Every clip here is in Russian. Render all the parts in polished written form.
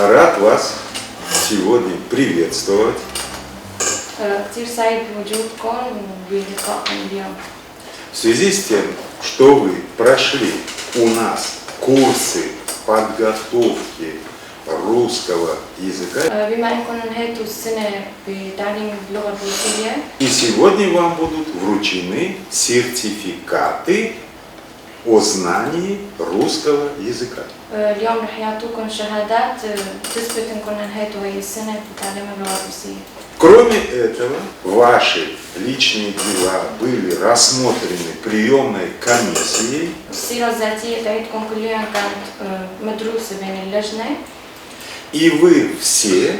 рад вас сегодня приветствовать. В связи с тем, что вы прошли у нас курсы подготовки русского языка, и сегодня вам будут вручены сертификаты о знании русского языка. Кроме этого, ваши личные дела были рассмотрены приемной комиссией. И вы все,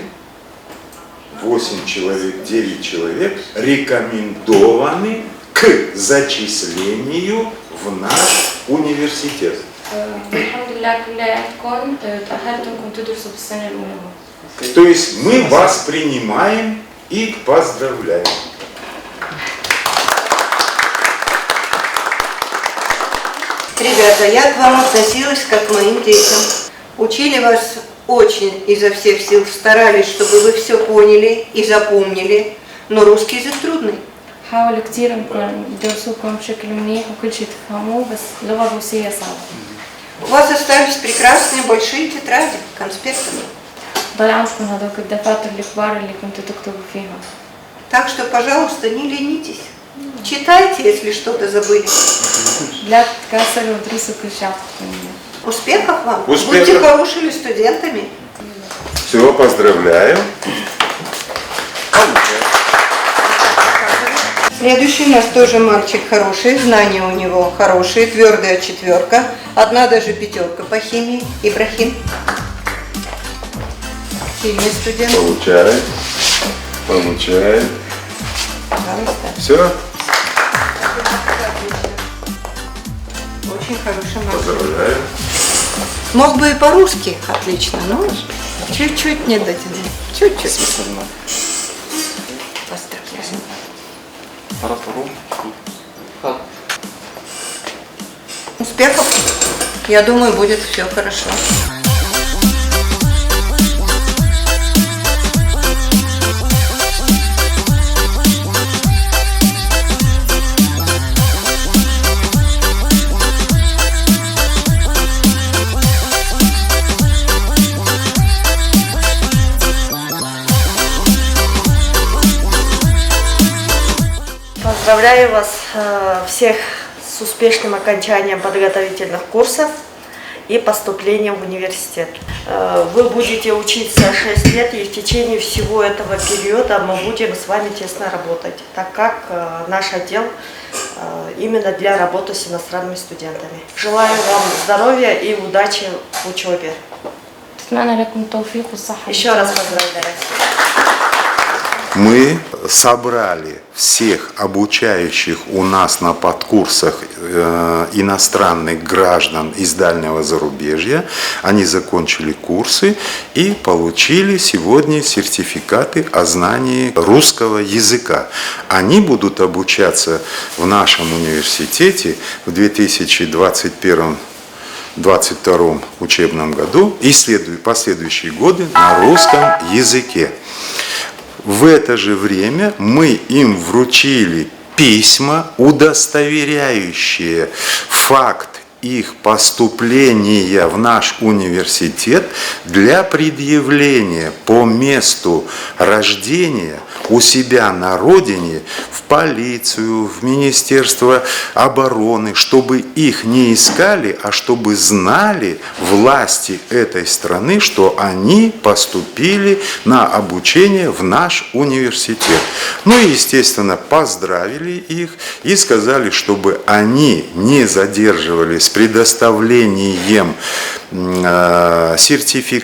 8 человек, 9 человек, рекомендованы к зачислению в наш университет. То есть мы вас принимаем и поздравляем. Ребята, я к вам относилась как к моим детям. Учили вас очень изо всех сил, старались, чтобы вы все поняли и запомнили, но русский язык трудный. У вас остались прекрасные большие тетради, конспекты. Так что, пожалуйста, не ленитесь. Читайте, если что-то забыли. Успехов вам! Успехов. Будьте хорошими студентами. Все, поздравляю. Следующий у нас тоже мальчик хороший, знания у него хорошие, твердая 4, одна даже 5 по химии. Ибрахим. Сильный студент. Получает. Получает. Пожалуйста. Все. Очень хороший мальчик. Поздравляю. Мог бы и по-русски отлично, но чуть-чуть не дотянул. Чуть-чуть. Поздравляю. Успехов. Я думаю, будет все хорошо. Поздравляю вас всех с успешным окончанием подготовительных курсов и поступлением в университет. Вы будете учиться 6 лет, и в течение всего этого периода мы будем с вами тесно работать, так как наш отдел именно для работы с иностранными студентами. Желаю вам здоровья и удачи в учебе. Еще раз поздравляю. Мы собрали всех обучающих у нас на подкурсах иностранных граждан из дальнего зарубежья. Они закончили курсы и получили сегодня сертификаты о знании русского языка. Они будут обучаться в нашем университете в 2021-2022 учебном году и последующие годы на русском языке. В это же время мы им вручили письма, удостоверяющие факт их поступления в наш университет для предъявления по месту рождения у себя на родине в полицию, в Министерство обороны, чтобы их не искали, а чтобы знали власти этой страны, что они поступили на обучение в наш университет. Ну и, естественно, поздравили их и сказали, чтобы они не задерживались предоставлением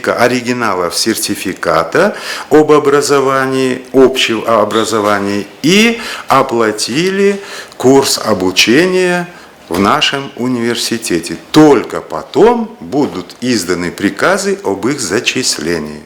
оригиналов сертификата об образовании, общего образования, и оплатили курс обучения в нашем университете. Только потом будут изданы приказы об их зачислении.